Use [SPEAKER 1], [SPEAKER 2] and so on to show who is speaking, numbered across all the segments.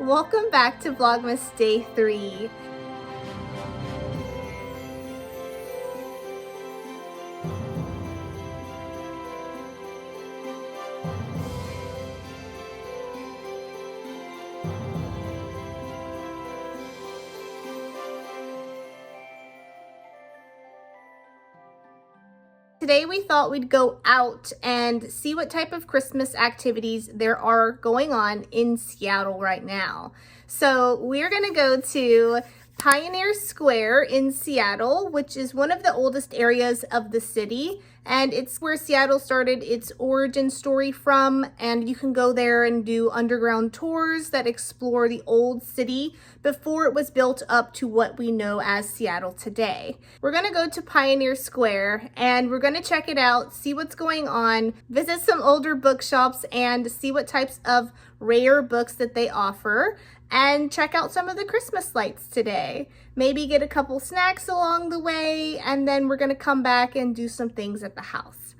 [SPEAKER 1] Welcome back to Vlogmas Day 3. Today we thought we'd go out and see what type of Christmas activities there are going on in Seattle right now. So we're gonna go to Pioneer Square in Seattle, which is one of the oldest areas of the city, and it's where Seattle started its origin story from, and you can go there and do underground tours that explore the old city before it was built up to what we know as Seattle today. We're gonna go to Pioneer Square and we're gonna check it out, see what's going on, visit some older bookshops and see what types of rare books that they offer, and check out some of the Christmas lights today. Maybe get a couple snacks along the way, and then we're gonna come back and do some things at the house.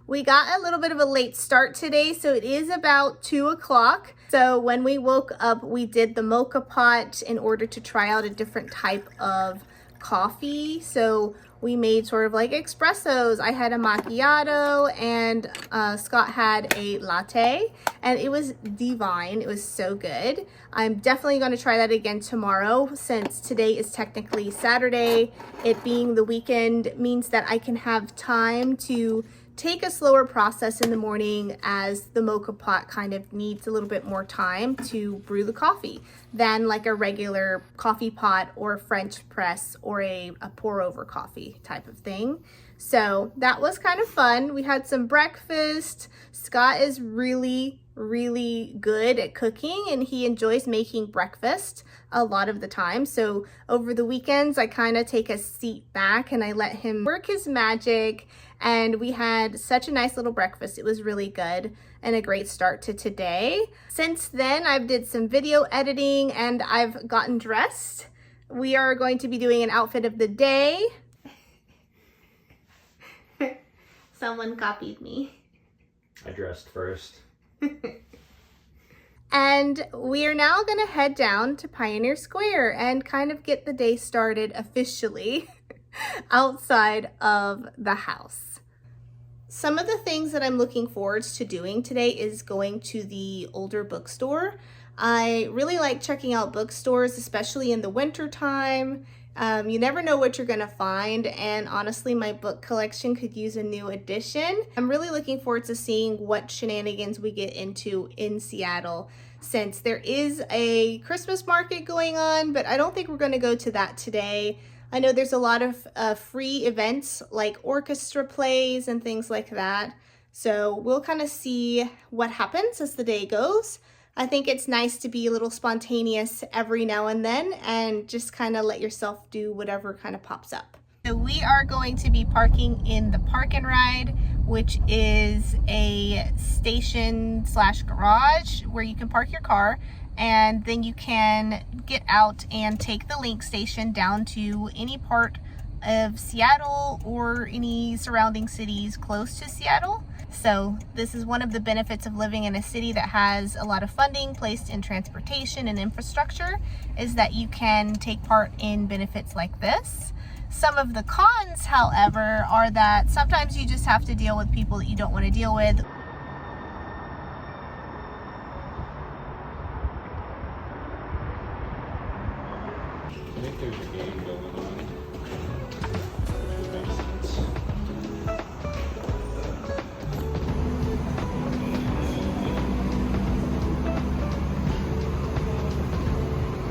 [SPEAKER 1] We got a little bit of a late start today, so it is about 2 o'clock. So when we woke up, we did the mocha pot in order to try out a different type of coffee. So we made sort of like espressos. I had a macchiato and Scott had a latte, and it was divine. It was so good. I'm definitely going to try that again tomorrow, since today is technically Saturday. It being the weekend means that I can have time to take a slower process in the morning, as the mocha pot kind of needs a little bit more time to brew the coffee than like a regular coffee pot or French press or a pour over coffee type of thing. So that was kind of fun. We had some breakfast. Scott is really good at cooking, and he enjoys making breakfast a lot of the time. So over the weekends, I kind of take a seat back and I let him work his magic, and we had such a nice little breakfast. It was really good and a great start to today. Since then, I've did some video editing and I've gotten dressed. We are going to be doing an outfit of the day. Someone copied me.
[SPEAKER 2] I dressed first.
[SPEAKER 1] And we are now going to head down to Pioneer Square and kind of get the day started officially outside of the house. Some of the things that I'm looking forward to doing today is going to the older bookstore. I really like checking out bookstores, especially in the winter time. You never know what you're gonna find, and honestly, my book collection could use a new addition. I'm really looking forward to seeing what shenanigans we get into in Seattle, since there is a Christmas market going on, but I don't think we're gonna go to that today. I know there's a lot of free events like orchestra plays and things like that. So we'll kind of see what happens as the day goes. I think it's nice to be a little spontaneous every now and then and just kind of let yourself do whatever kind of pops up. So we are going to be parking in the Park and Ride, which is a station / garage where you can park your car, and then you can get out and take the link station down to any part of Seattle or any surrounding cities close to Seattle. So this is one of the benefits of living in a city that has a lot of funding placed in transportation and infrastructure, is that you can take part in benefits like this. Some of the cons, however, are that sometimes you just have to deal with people that you don't want to deal with.
[SPEAKER 2] I think there's a game going on,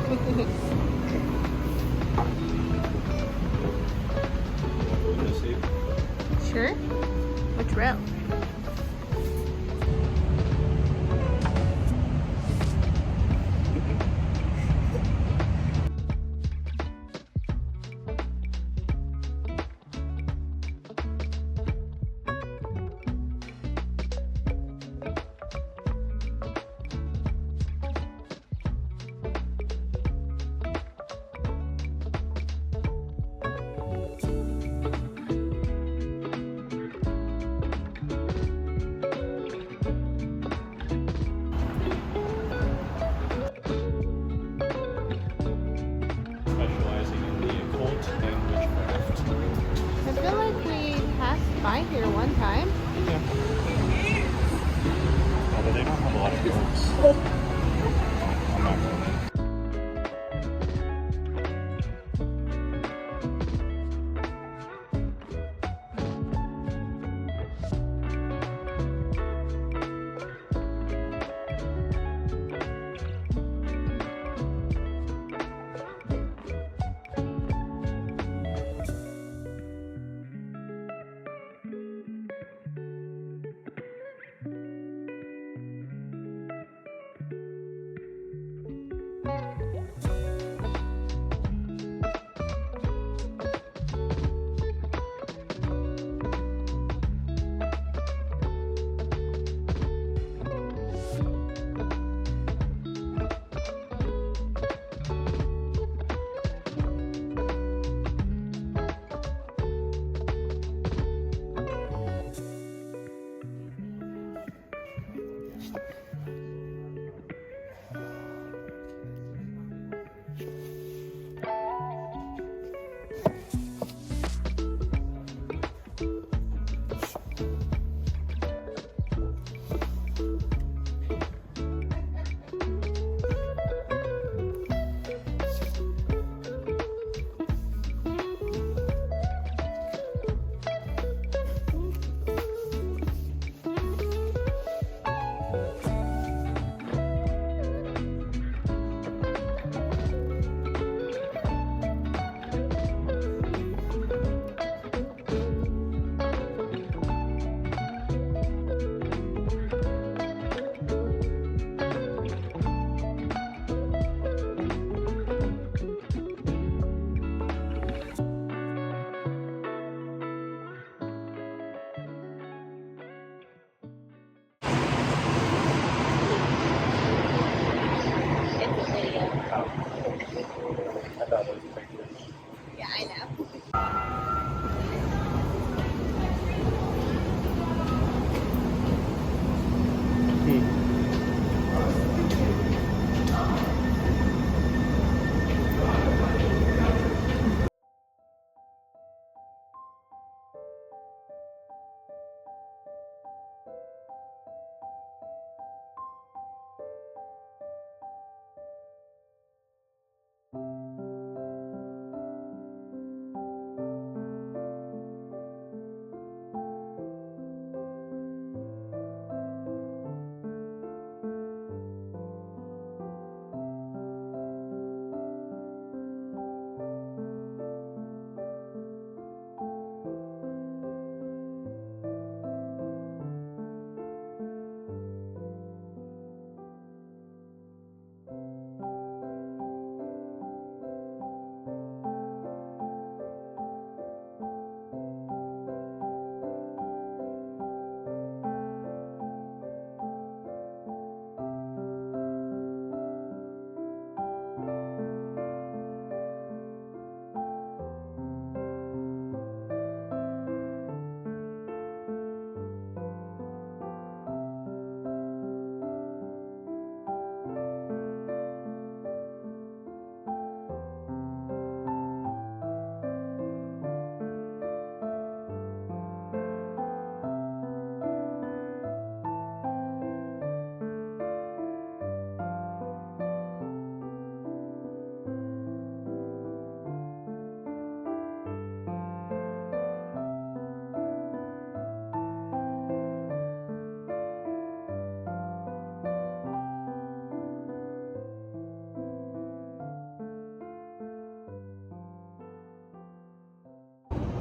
[SPEAKER 2] which would make sense. Window seat?
[SPEAKER 1] Sure. Which row? by here one time.
[SPEAKER 2] Yeah. Although they don't have a lot of dogs. I'm not going in. I thought it was pictures.
[SPEAKER 1] Yeah, I know.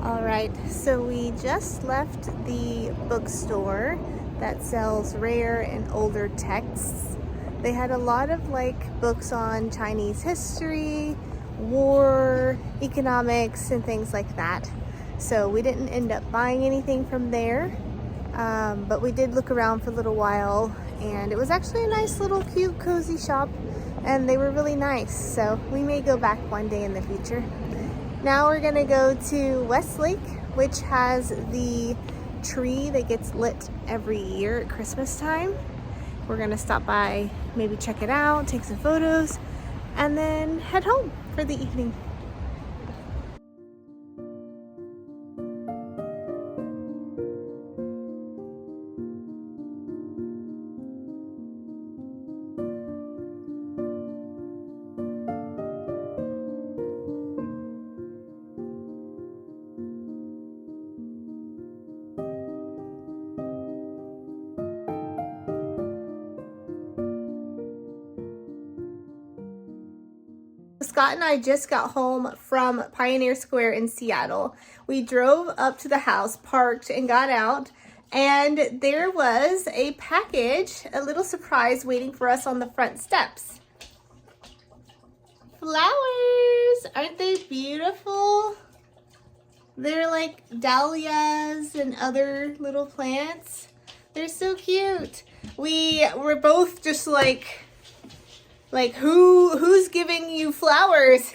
[SPEAKER 1] All right, so we just left the bookstore that sells rare and older texts. They had a lot of books on Chinese history, war, economics, and things like that. So we didn't end up buying anything from there, but we did look around for a little while, and it was actually a nice little cute cozy shop, and they were really nice. So we may go back one day in the future. Now we're gonna go to Westlake, which has the tree that gets lit every year at Christmas time. We're gonna stop by, maybe check it out, take some photos, and then head home for the evening. Scott and I just got home from Pioneer Square in Seattle. We drove up to the house, parked, and got out, and there was a package, a little surprise waiting for us on the front steps. Flowers! Aren't they beautiful? They're like dahlias and other little plants. They're so cute. We were both just like who's giving you flowers?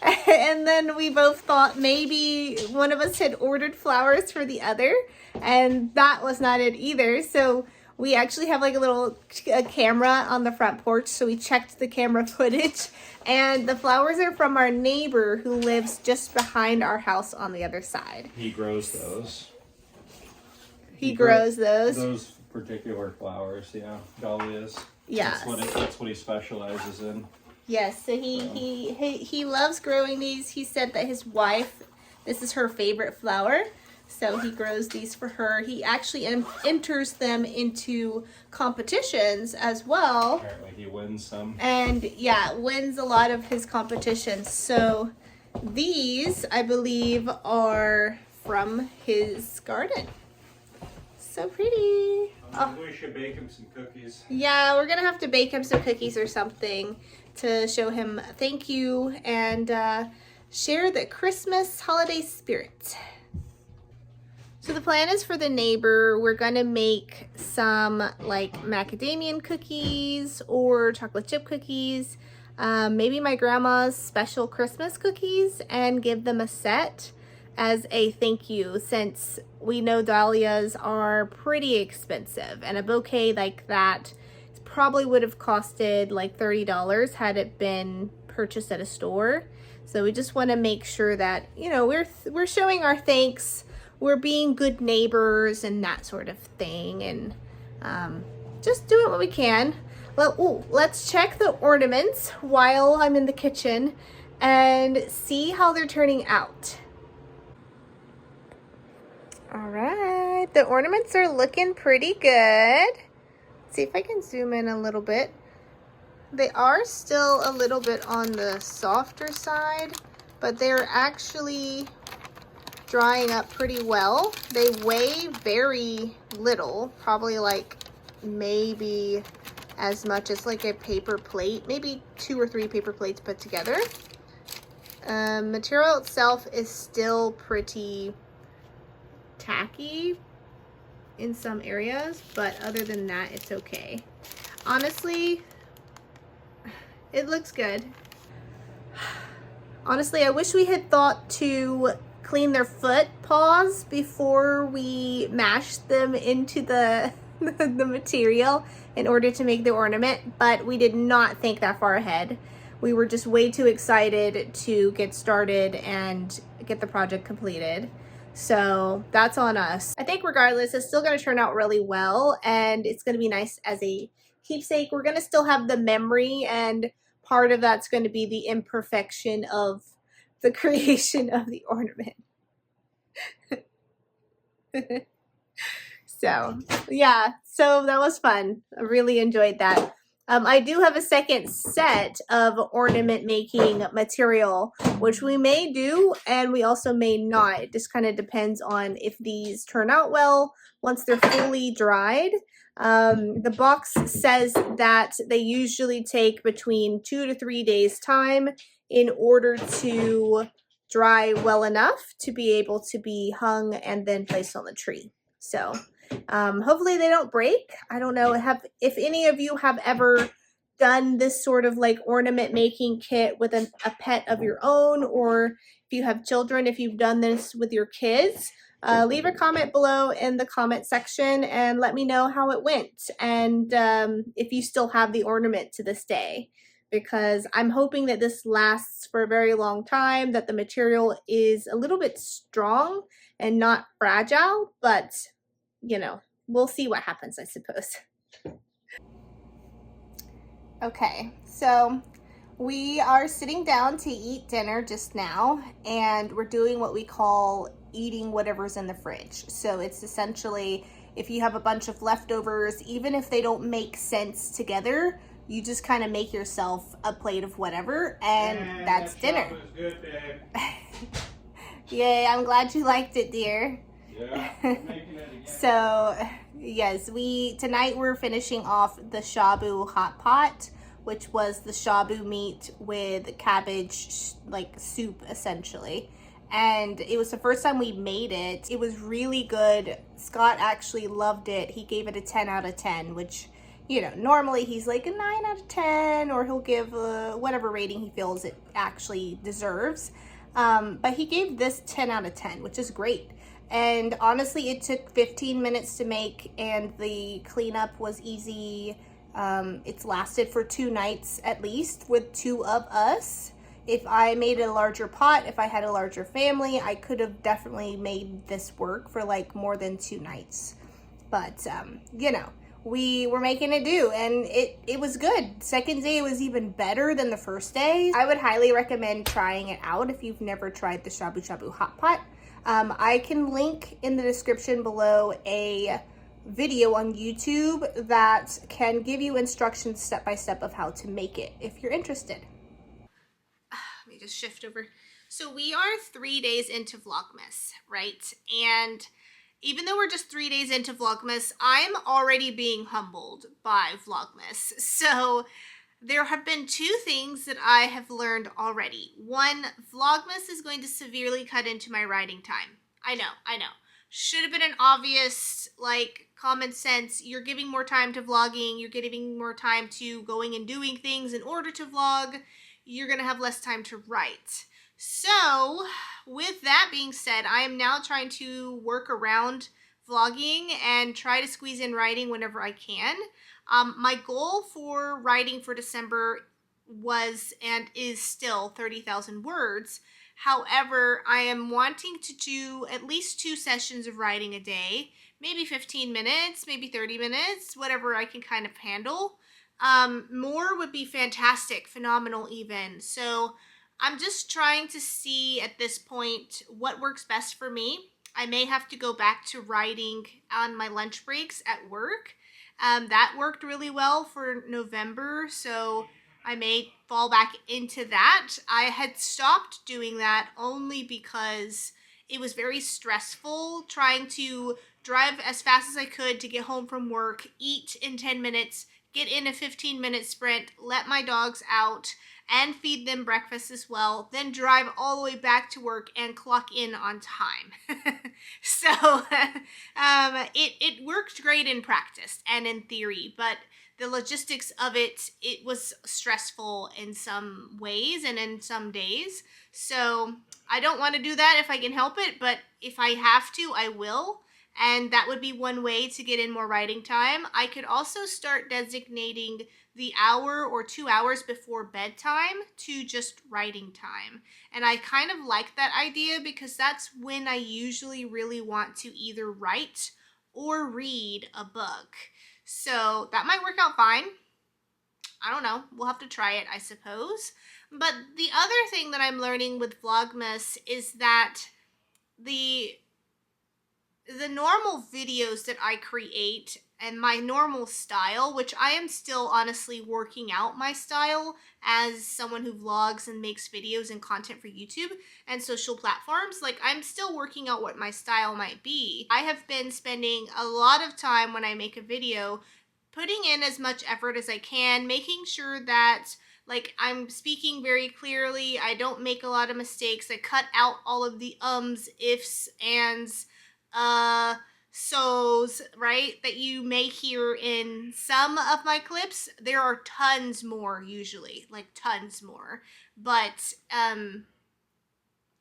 [SPEAKER 1] And then we both thought maybe one of us had ordered flowers for the other, and that was not it either. So we actually have like a camera on the front porch, so we checked the camera footage, and the flowers are from our neighbor who lives just behind our house on the other side.
[SPEAKER 2] He grows those.
[SPEAKER 1] He grows those?
[SPEAKER 2] Those particular flowers, yeah. Dahlias.
[SPEAKER 1] Yes.
[SPEAKER 2] That's what he specializes in.
[SPEAKER 1] Yes, so he loves growing these. He said that his wife, this is her favorite flower, so he grows these for her. He actually enters them into competitions as well.
[SPEAKER 2] Apparently he wins some.
[SPEAKER 1] And yeah, wins a lot of his competitions. So these, I believe, are from his garden. So pretty.
[SPEAKER 2] We should bake him some cookies.
[SPEAKER 1] Yeah, we're gonna have to bake him some cookies or something to show him thank you and share the Christmas holiday spirit. So the plan is for the neighbor, we're gonna make some like macadamia cookies or chocolate chip cookies, maybe my grandma's special Christmas cookies, and give them a set as a thank you, since we know dahlias are pretty expensive, and a bouquet like that probably would have costed like $30 had it been purchased at a store. So we just want to make sure that, you know, we're showing our thanks, we're being good neighbors and that sort of thing, and just doing what we can. Well, let's check the ornaments while I'm in the kitchen and see how they're turning out. All right, the ornaments are looking pretty good. Let's see if I can zoom in a little bit. They are still a little bit on the softer side, but they're actually drying up pretty well. They weigh very little, probably like maybe as much as like a paper plate, maybe 2 or 3 paper plates put together. Material itself is still pretty tacky in some areas, but other than that, it's okay. Honestly, it looks good. Honestly, I wish we had thought to clean their foot paws before we mashed them into the material in order to make the ornament, but we did not think that far ahead. We were just way too excited to get started and get the project completed. So that's on us. I think regardless, it's still going to turn out really well, and it's going to be nice as a keepsake. We're going to still have the memory, and part of that's going to be the imperfection of the creation of the ornament. So yeah, so that was fun. I really enjoyed that. I do have a second set of ornament making material, which we may do and we also may not. It just kind of depends on if these turn out well once they're fully dried. The box says that they usually take between 2 to 3 days time in order to dry well enough to be able to be hung and then placed on the tree. So hopefully they don't break. I don't know if any of you have ever done this sort of like ornament making kit with a pet of your own, or if you have children, if you've done this with your kids. Leave a comment below in the comment section and let me know how it went, and if you still have the ornament to this day, because I'm hoping that this lasts for a very long time, that the material is a little bit strong and not fragile, but you know, we'll see what happens, I suppose. Okay, so we are sitting down to eat dinner just now, and we're doing what we call eating whatever's in the fridge. So it's essentially, if you have a bunch of leftovers, even if they don't make sense together, You just kind of make yourself a plate of whatever, and that's dinner.
[SPEAKER 2] Good, babe.
[SPEAKER 1] Yay, I'm glad you liked it, dear.
[SPEAKER 2] Yeah, I'm making it again.
[SPEAKER 1] So, yes, tonight we're finishing off the shabu hot pot, which was the shabu meat with cabbage, like soup essentially. And it was the first time we made it. It was really good. Scott actually loved it. He gave it a 10 out of 10, which, you know, normally he's like a 9 out of 10, or he'll give whatever rating he feels it actually deserves. But he gave this 10 out of 10, which is great. And honestly, it took 15 minutes to make, and the cleanup was easy. It's lasted for 2 nights at least with 2 of us. If I made a larger pot, if I had a larger family, I could have definitely made this work for like more than 2 nights. But, you know, we were making it do, and it was good. Second day was even better than the first day. I would highly recommend trying it out if you've never tried the shabu shabu hot pot. I can link in the description below a video on YouTube that can give you instructions step by step of how to make it if you're interested. Let me just shift over. So we are 3 days into Vlogmas, right? And even though we're just 3 days into Vlogmas, I'm already being humbled by Vlogmas. So there have been 2 things that I have learned already. One, Vlogmas is going to severely cut into my writing time. I know. Should have been an obvious, like, common sense. You're giving more time to vlogging. You're giving more time to going and doing things in order to vlog. You're going to have less time to write. So, with that being said, I am now trying to work around vlogging and try to squeeze in writing whenever I can. My goal for writing for December was and is still 30,000 words. However, I am wanting to do at least 2 sessions of writing a day, maybe 15 minutes, maybe 30 minutes, whatever I can kind of handle. More would be fantastic, phenomenal even. So I'm just trying to see at this point what works best for me. I may have to go back to writing on my lunch breaks at work. That worked really well for November, so I may fall back into that. I had stopped doing that only because it was very stressful trying to drive as fast as I could to get home from work, eat in 10 minutes, get in a 15-minute sprint, let my dogs out, and feed them breakfast as well, then drive all the way back to work and clock in on time. So it worked great in practice and in theory, but the logistics of it was stressful in some ways and in some days. So I don't want to do that if I can help it, but if I have to, I will. And that would be one way to get in more writing time. I could also start designating the hour or 2 hours before bedtime to just writing time. And I kind of like that idea because that's when I usually really want to either write or read a book. So that might work out fine. I don't know. We'll have to try it, I suppose. But the other thing that I'm learning with Vlogmas is that the normal videos that I create and my normal style, which I am still honestly working out my style as someone who vlogs and makes videos and content for YouTube and social platforms, like I'm still working out what my style might be. I have been spending a lot of time when I make a video putting in as much effort as I can, making sure that like I'm speaking very clearly, I don't make a lot of mistakes, I cut out all of the ums, ifs, ands, so's, right, that you may hear in some of my clips. There are tons more usually, like tons more, but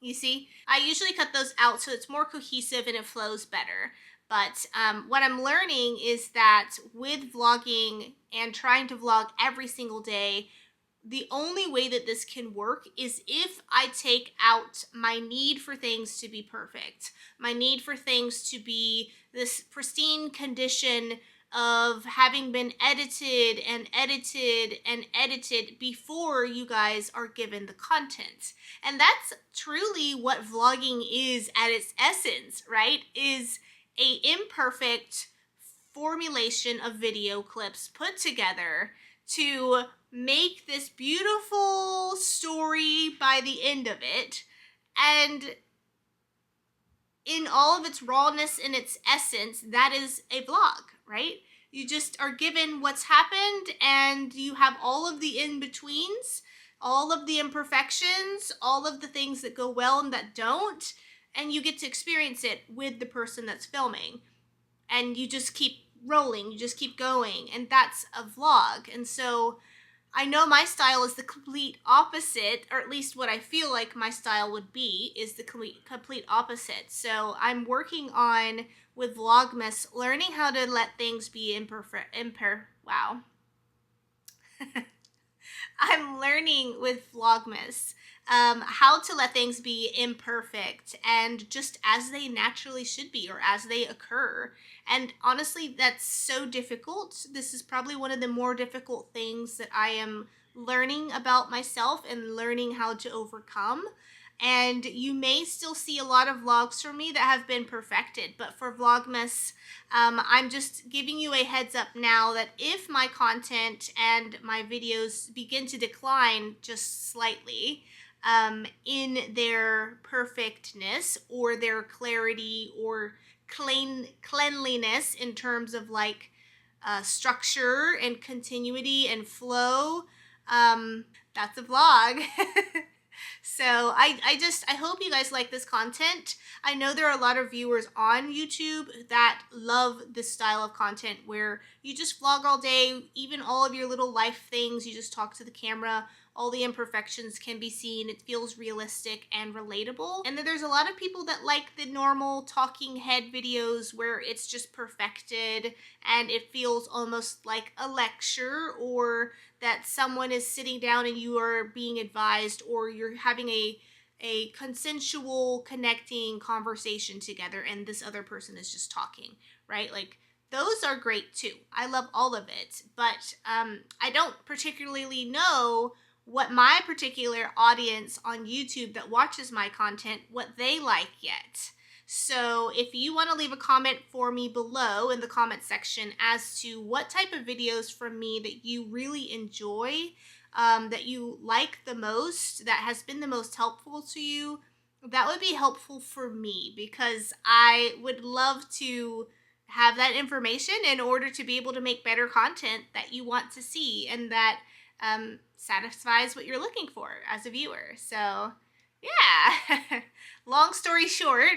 [SPEAKER 1] you see, I usually cut those out so it's more cohesive and it flows better. But what I'm learning is that with vlogging and trying to vlog every single day, the only way that this can work is if I take out my need for things to be perfect, my need for things to be this pristine condition of having been edited and edited and edited before you guys are given the content. And that's truly what vlogging is at its essence, right? Is a imperfect formulation of video clips put together to make this beautiful story by the end of it. And in all of its rawness and its essence, that is a vlog, right? You just are given what's happened, and you have all of the in-betweens, all of the imperfections, all of the things that go well and that don't, and you get to experience it with the person that's filming. And you just keep rolling, you just keep going, and that's a vlog. And so I know my style is the complete opposite, or at least what I feel like my style would be is the complete opposite. So I'm working on, with Vlogmas, learning how to let things be wow. I'm learning with Vlogmas how to let things be imperfect and just as they naturally should be, or as they occur. And honestly, that's so difficult. This is probably one of the more difficult things that I am learning about myself and learning how to overcome. And you may still see a lot of vlogs from me that have been perfected, but for Vlogmas, I'm just giving you a heads up now that if my content and my videos begin to decline just slightly in their perfectness or their clarity or cleanliness in terms of like structure and continuity and flow, that's a vlog. So I hope you guys like this content. I know there are a lot of viewers on YouTube that love this style of content where you just vlog all day, even all of your little life things, you just talk to the camera, all the imperfections can be seen, it feels realistic and relatable. And then there's a lot of people that like the normal talking head videos where it's just perfected and it feels almost like a lecture, or that someone is sitting down and you are being advised, or you're having a consensual connecting conversation together and this other person is just talking, right? Like, those are great too. I love all of it, but I don't particularly know what my particular audience on YouTube that watches my content, what they like yet. So if you want to leave a comment for me below in the comment section as to what type of videos from me that you really enjoy, that you like the most, that has been the most helpful to you, that would be helpful for me, because I would love to have that information in order to be able to make better content that you want to see and that satisfies what you're looking for as a viewer. So yeah, long story short,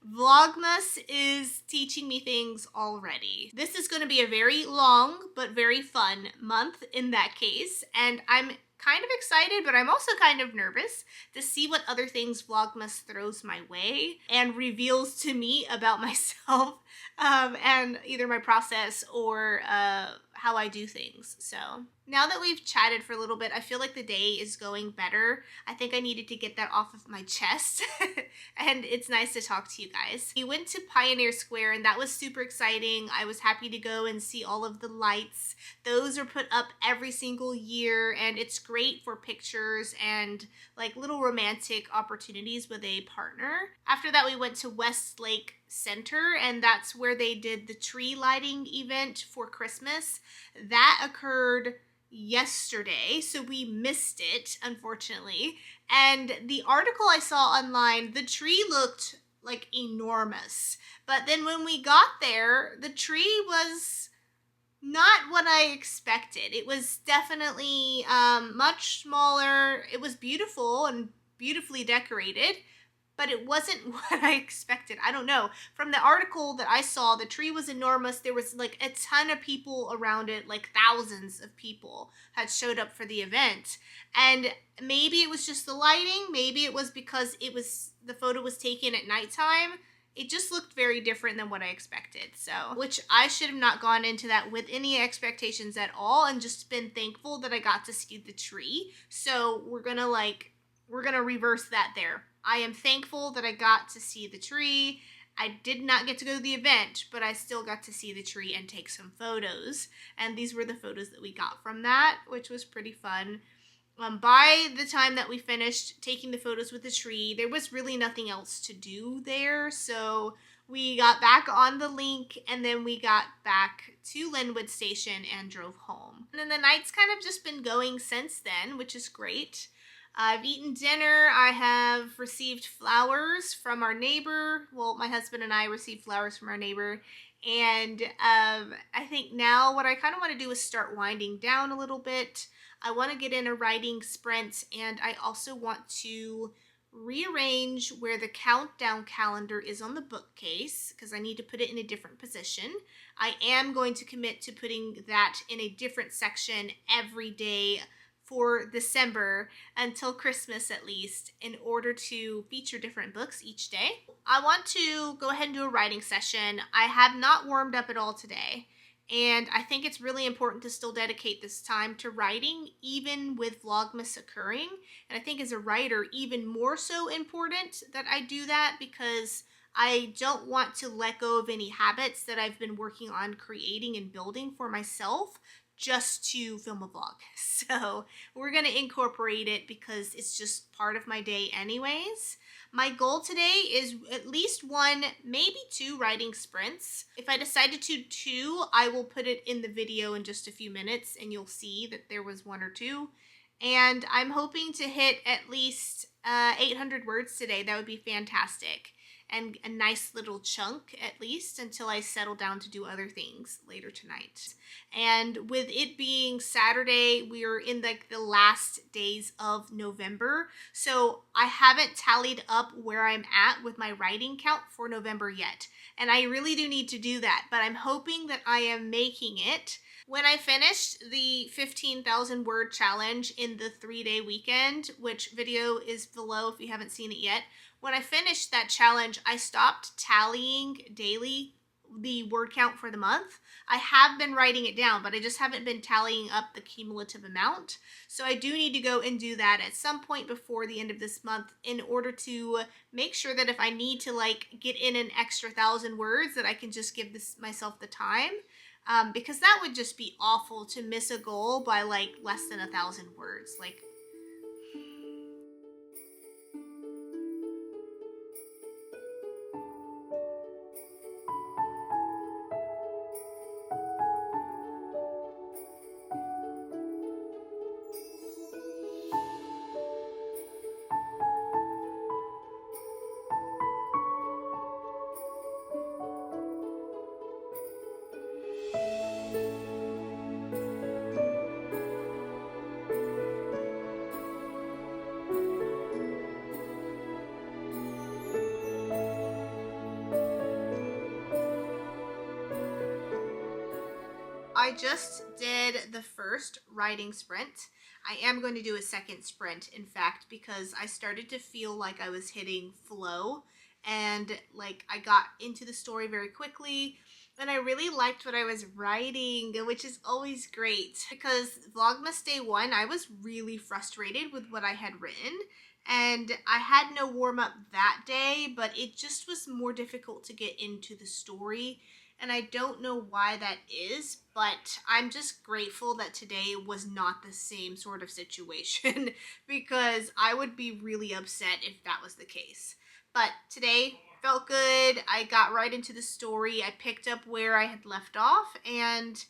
[SPEAKER 1] Vlogmas is teaching me things already. This is going to be a very long but very fun month in that case, and I'm kind of excited, but I'm also kind of nervous to see what other things Vlogmas throws my way and reveals to me about myself, and either my process or how I do things. So now that we've chatted for a little bit, I feel like the day is going better. I think I needed to get that off of my chest and it's nice to talk to you guys. We went to Pioneer Square and that was super exciting. I was happy to go and see all of the lights. Those are put up every single year and it's great for pictures and like little romantic opportunities with a partner. After that, we went to Westlake Center, and that's where they did the tree lighting event for Christmas. That occurred yesterday, so we missed it, unfortunately. And the article I saw online, the tree looked like enormous. But then when we got there, the tree was not what I expected. It was definitely much smaller. It was beautiful and beautifully decorated, but it wasn't what I expected. I don't know. From the article that I saw, the tree was enormous. There was like a ton of people around it, like thousands of people had showed up for the event. And maybe it was just the lighting. Maybe it was because the photo was taken at nighttime. It just looked very different than what I expected. So, which I should have not gone into that with any expectations at all and just been thankful that I got to see the tree. So we're gonna reverse that there. I am thankful that I got to see the tree. I did not get to go to the event, but I still got to see the tree and take some photos. And these were the photos that we got from that, which was pretty fun. By the time that we finished taking the photos with the tree, there was really nothing else to do there. So We got back on the link, and then we got back to Linwood Station and drove home. And then the night's kind of just been going since then, which is great. I've eaten dinner. I have received flowers from our neighbor. Well, my husband and I received flowers from our neighbor. And I think now what I kind of want to do is start winding down a little bit. I want to get in a writing sprint, and I also want to rearrange where the countdown calendar is on the bookcase because I need to put it in a different position. I am going to commit to putting that in a different section every day for December until Christmas at least, in order to feature different books each day. I want to go ahead and do a writing session. I have not warmed up at all today, and I think it's really important to still dedicate this time to writing, even with Vlogmas occurring. And I think as a writer, even more so important that I do that, because I don't want to let go of any habits that I've been working on creating and building for myself just to film a vlog. So we're going to incorporate it because it's just part of my day anyways. My goal today is at least 1, maybe 2 writing sprints. If I decided to 2, I will put it in the video in just a few minutes and you'll see that there was 1 or 2. And I'm hoping to hit at least 800 words today. That would be fantastic. And a nice little chunk at least until I settle down to do other things later tonight. And with it being Saturday, we are in the last days of November. So I haven't tallied up where I'm at with my writing count for November yet. And I really do need to do that, but I'm hoping that I am making it. When I finished the 15,000 word challenge in the 3-day weekend, which video is below if you haven't seen it yet, when I finished that challenge, I stopped tallying daily the word count for the month. I have been writing it down, but I just haven't been tallying up the cumulative amount. So I do need to go and do that at some point before the end of this month in order to make sure that if I need to get in an extra 1,000 words, that I can just give myself the time. Because that would just be awful to miss a goal by less than 1,000 words. I just did the first writing sprint. I am going to do a second sprint, in fact, because I started to feel like I was hitting flow and I got into the story very quickly. And I really liked what I was writing, which is always great because Vlogmas Day 1, I was really frustrated with what I had written. And I had no warm-up that day, but it just was more difficult to get into the story. And I don't know why that is, but I'm just grateful that today was not the same sort of situation because I would be really upset if that was the case. But today felt good. I got right into the story. I picked up where I had left off, and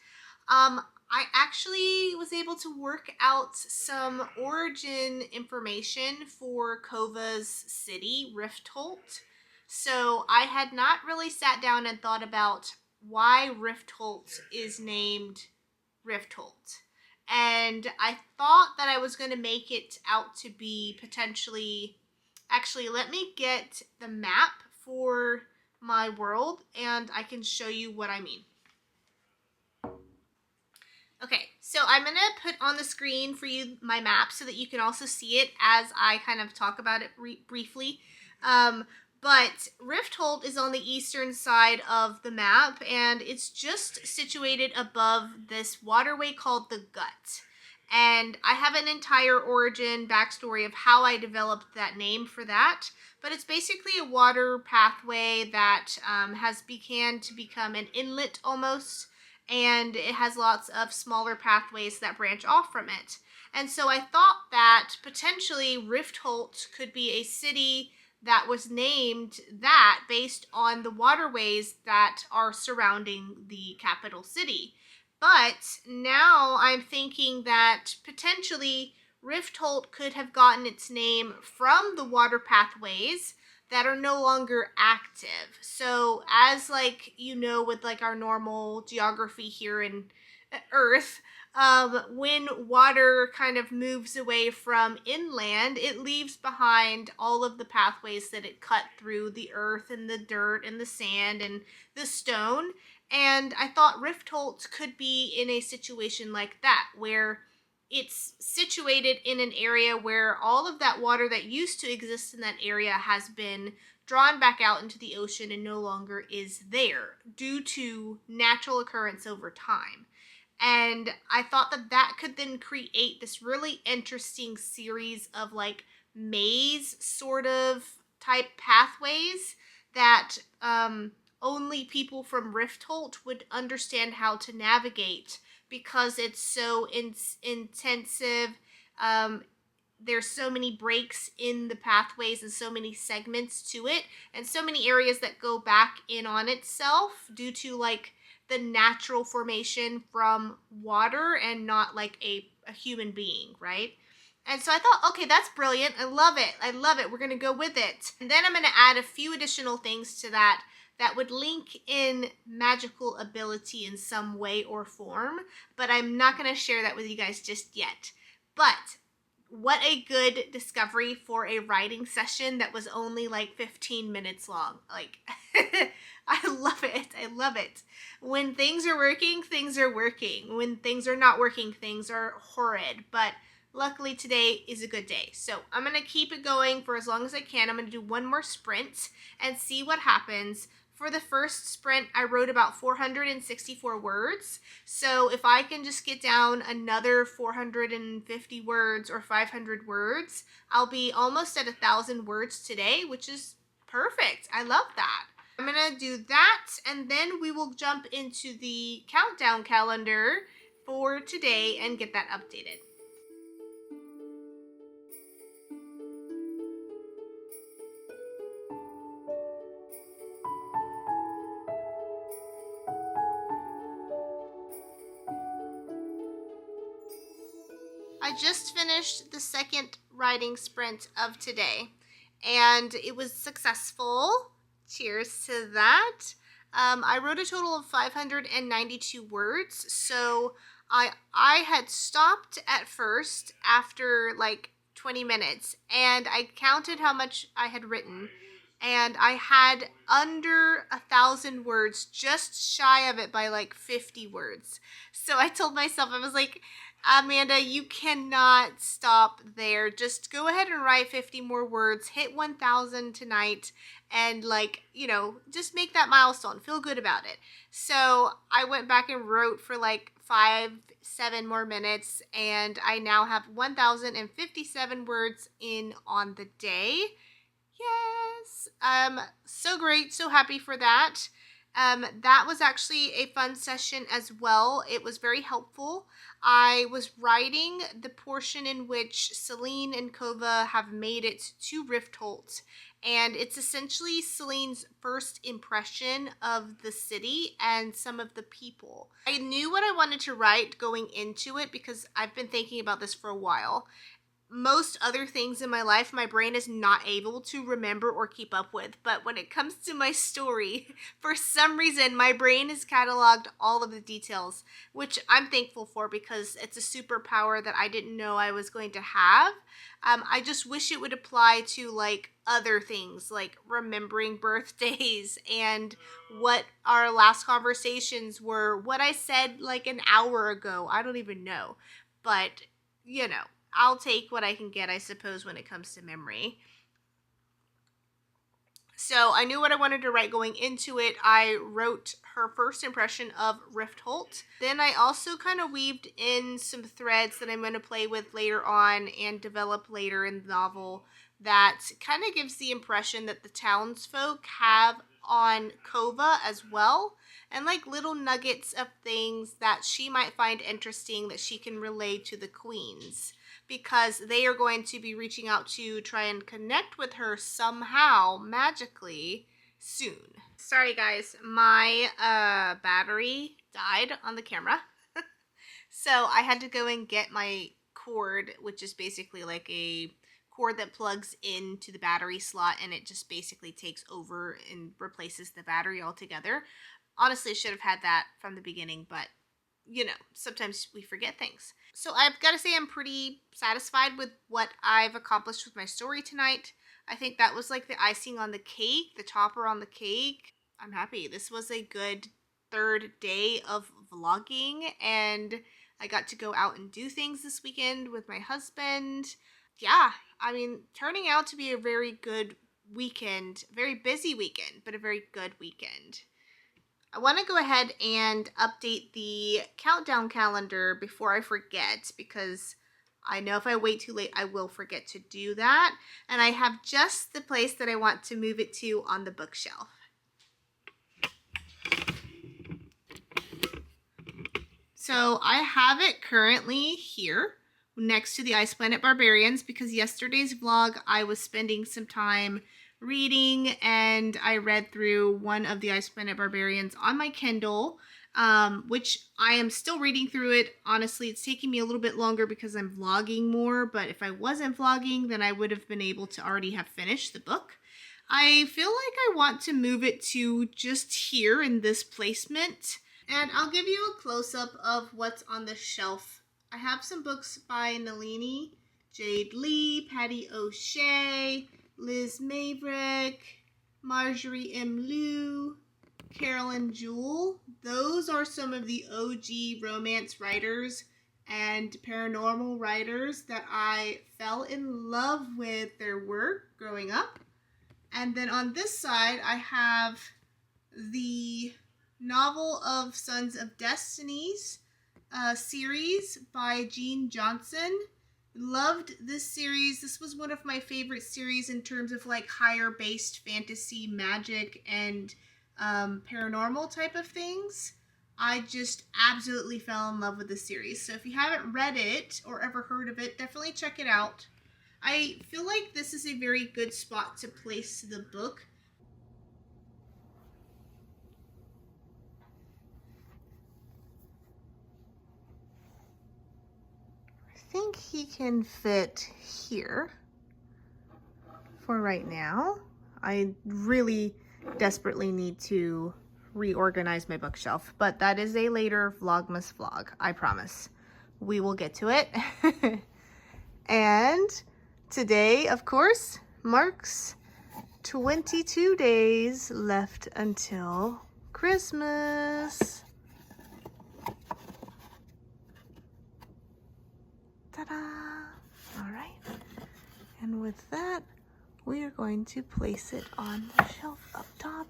[SPEAKER 1] I actually was able to work out some origin information for Kova's city, Riftholt. So I had not really sat down and thought about why Riftholt is named Riftholt. And I thought that I was going to make it out to be potentially... Actually, let me get the map for my world and I can show you what I mean. Okay, so I'm going to put on the screen for you my map so that you can also see it as I kind of talk about it briefly. But Riftholt is on the eastern side of the map, and it's just situated above this waterway called the Gut. And I have an entire origin backstory of how I developed that name for that. But it's basically a water pathway that has began to become an inlet almost. And it has lots of smaller pathways that branch off from it. And so I thought that potentially Riftholt could be a city that was named that based on the waterways that are surrounding the capital city. But now I'm thinking that potentially Riftholt could have gotten its name from the water pathways that are no longer active. So as like, you know, with like our normal geography here in Earth, when water kind of moves away from inland, it leaves behind all of the pathways that it cut through the earth and the dirt and the sand and the stone. And I thought Riftholt could be in a situation like that, where it's situated in an area where all of that water that used to exist in that area has been drawn back out into the ocean and no longer is there due to natural occurrence over time. And I thought that that could then create this really interesting series of like maze sort of type pathways that only people from Riftholt would understand how to navigate, because it's so intensive. There's so many breaks in the pathways and so many segments to it, and so many areas that go back in on itself due to like the natural formation from water and not like a human being, right? And so I thought, okay, that's brilliant. I love it. I love it. We're going to go with it. And then I'm going to add a few additional things to that that would link in magical ability in some way or form, but I'm not going to share that with you guys just yet. But what a good discovery for a writing session that was only like 15 minutes long. Like, I love it. I love it. When things are working, things are working. When things are not working, things are horrid. But luckily today is a good day. So I'm going to keep it going for as long as I can. I'm going to do one more sprint and see what happens. For the first sprint, I wrote about 464 words. So if I can just get down another 450 words or 500 words, I'll be almost at 1,000 words today, which is perfect. I love that. I'm going to do that, and then we will jump into the countdown calendar for today and get that updated. I just finished the second writing sprint of today, and it was successful. Cheers to that. I wrote a total of 592 words, so I had stopped at first after like 20 minutes, and I counted how much I had written, and I had under 1,000 words, just shy of it by like 50 words. So I told myself, I was like, Amanda, you cannot stop there. Just go ahead and write 50 more words, hit 1,000 tonight, and like, you know, just make that milestone. Feel good about it. So I went back and wrote for like 5-7 more minutes, and I now have 1,057 words in on the day. Yes. So great. So happy for that. That was actually a fun session as well. It was very helpful. I was writing the portion in which Celine and Kova have made it to Riftholt, and it's essentially Celine's first impression of the city and some of the people. I knew what I wanted to write going into it because I've been thinking about this for a while. Most other things in my life, my brain is not able to remember or keep up with. But when it comes to my story, for some reason, my brain has cataloged all of the details, which I'm thankful for because it's a superpower that I didn't know I was going to have. I just wish it would apply to like other things, like remembering birthdays and what our last conversations were, what I said like an hour ago. I don't even know. But, you know, I'll take what I can get, I suppose, when it comes to memory. So I knew what I wanted to write going into it. I wrote her first impression of Riftholt. Then I also kind of weaved in some threads that I'm going to play with later on and develop later in the novel that kind of gives the impression that the townsfolk have on Kova as well, and like little nuggets of things that she might find interesting that she can relay to the queens. because they are going to be reaching out to try and connect with her somehow, magically, soon. Sorry guys, my battery died on the camera. So I had to go and get my cord, which is basically like a cord that plugs into the battery slot, and it just basically takes over and replaces the battery altogether. Honestly, I should have had that from the beginning, but you know, sometimes we forget things. So I've got to say I'm pretty satisfied with what I've accomplished with my story tonight. I think that was like the icing on the cake, the topper on the cake. I'm happy. This was a good third day of vlogging, and I got to go out and do things this weekend with my husband. Yeah, I mean, turning out to be a very good weekend, very busy weekend, but a very good weekend. I want to go ahead and update the countdown calendar before I forget, because I know if I wait too late, I will forget to do that. And I have just the place that I want to move it to on the bookshelf. So I have it currently here next to the Ice Planet Barbarians, because yesterday's vlog I was spending some time reading, and I read through one of the Ice Planet Barbarians on my Kindle, which I am still reading through it. Honestly, it's taking me a little bit longer because I'm vlogging more, but if I wasn't vlogging, then I would have been able to already have finished the book. I feel like I want to move it to just here in this placement, and I'll give you a close-up of what's on the shelf. I have some books by Nalini, Jade Lee, Patty O'Shea, Liz Maverick, Marjorie M. Liu, Carolyn Jewell. Those are some of the OG romance writers and paranormal writers that I fell in love with their work growing up. And then on this side, I have the novel of Sons of Destinies series by Jean Johnson. Loved this series. This was one of my favorite series in terms of like higher based fantasy, magic, and paranormal type of things. I just absolutely fell in love with this series. So if you haven't read it or ever heard of it, definitely check it out. I feel like this is a very good spot to place the book. I think he can fit here for right now. I really desperately need to reorganize my bookshelf, but that is a later Vlogmas vlog, I promise. We will get to it. And today, of course, marks 22 days left until Christmas. Ta-da! All right. And with that, we are going to place it on the shelf up top.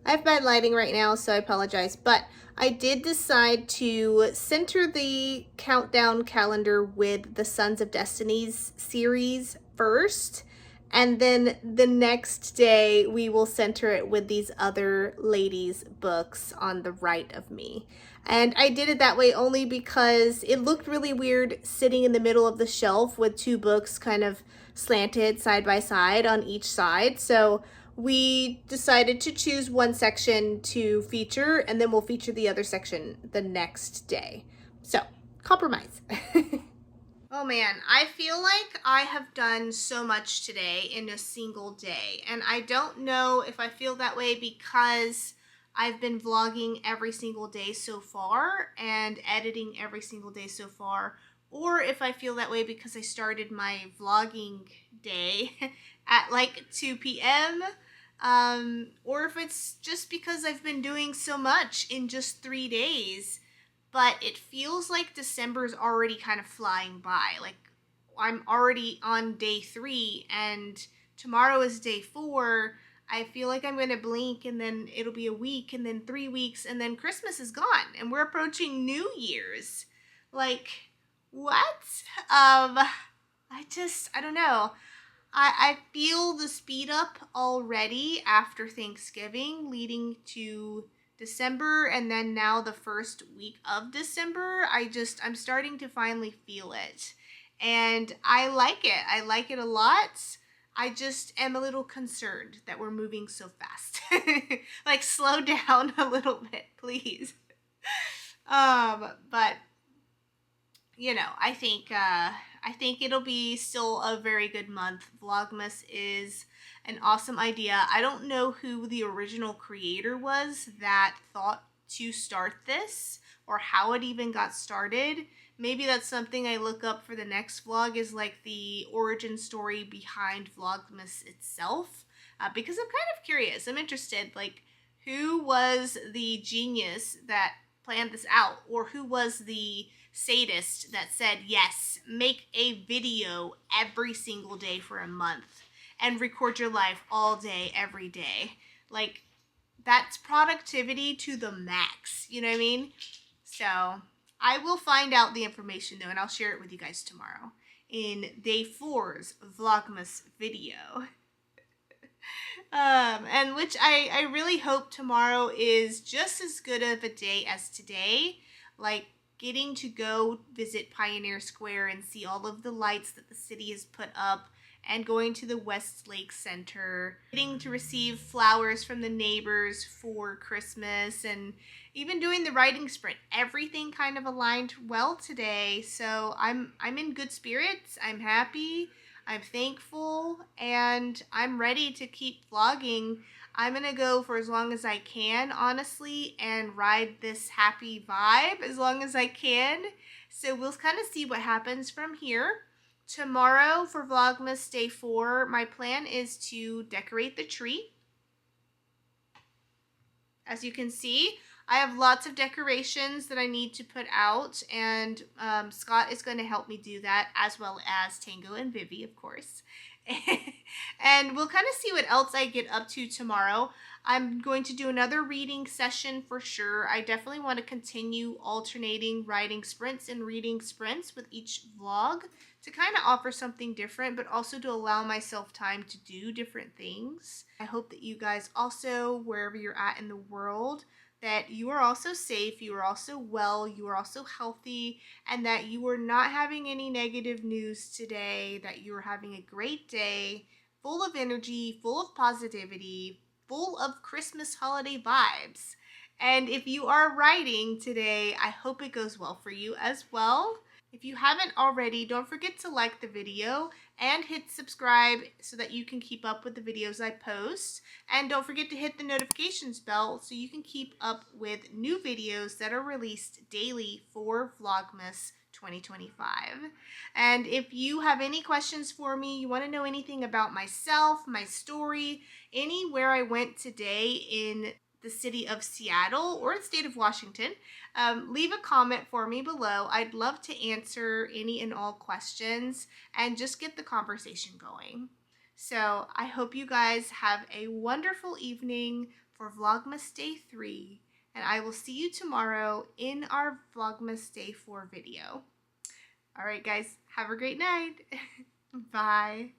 [SPEAKER 1] I have bad lighting right now, so I apologize, but I did decide to center the countdown calendar with the Sons of Destinies series first, and then the next day we will center it with these other ladies' books on the right of me. And I did it that way only because it looked really weird sitting in the middle of the shelf with two books kind of slanted side by side on each side. So we decided to choose one section to feature, and then we'll feature the other section the next day. So, compromise. Oh man, I feel like I have done so much today in a single day, and I don't know if I feel that way because I've been vlogging every single day so far and editing every single day so far, or if I feel that way because I started my vlogging day at like 2 p.m., or if it's just because I've been doing so much in just 3 days. But it feels like December's already kind of flying by. Like, I'm already on day 3, and tomorrow is day 4. I feel like I'm going to blink, and then it'll be a week, and then 3 weeks, and then Christmas is gone, and we're approaching New Year's. Like, what? I don't know. I feel the speed up already after Thanksgiving leading to December, and then now the first week of December, I'm starting to finally feel it. And I like it. I like it a lot. I just am a little concerned that we're moving so fast. Like, slow down a little bit, please. But you know, I think it'll be still a very good month. Vlogmas is an awesome idea. I don't know who the original creator was that thought to start this, or how it even got started. Maybe that's something I look up for the next vlog, is like the origin story behind Vlogmas itself, because I'm kind of curious. I'm interested, like, who was the genius that planned this out, or who was the sadist that said, yes, make a video every single day for a month and record your life all day, every day. Like, that's productivity to the max, you know what I mean? So I will find out the information though, and I'll share it with you guys tomorrow in day 4's Vlogmas video. And which I really hope tomorrow is just as good of a day as today. Like, getting to go visit Pioneer Square and see all of the lights that the city has put up, and going to the Westlake Center, getting to receive flowers from the neighbors for Christmas, and even doing the writing sprint. Everything kind of aligned well today, so I'm in good spirits. I'm happy, I'm thankful, and I'm ready to keep vlogging. I'm gonna go for as long as I can, honestly, and ride this happy vibe as long as I can. So we'll kind of see what happens from here. Tomorrow for Vlogmas Day 4, my plan is to decorate the tree. As you can see, I have lots of decorations that I need to put out, and Scott is going to help me do that, as well as Tango and Vivi, of course. And we'll kind of see what else I get up to tomorrow. I'm going to do another reading session for sure. I definitely want to continue alternating writing sprints and reading sprints with each vlog to kind of offer something different, but also to allow myself time to do different things. I hope that you guys also, wherever you're at in the world, that you are also safe, you are also well, you are also healthy, and that you are not having any negative news today, that you are having a great day, full of energy, full of positivity, full of Christmas holiday vibes. And if you are writing today, I hope it goes well for you as well. If you haven't already, don't forget to like the video and hit subscribe so that you can keep up with the videos I post. And don't forget to hit the notifications bell so you can keep up with new videos that are released daily for Vlogmas 2025. And if you have any questions for me, you want to know anything about myself, my story, anywhere I went today in the city of Seattle or the state of Washington, leave a comment for me below. I'd love to answer any and all questions and just get the conversation going. So I hope you guys have a wonderful evening for Vlogmas Day 3, and I will see you tomorrow in our Vlogmas Day 4 video. All right, guys, have a great night. Bye.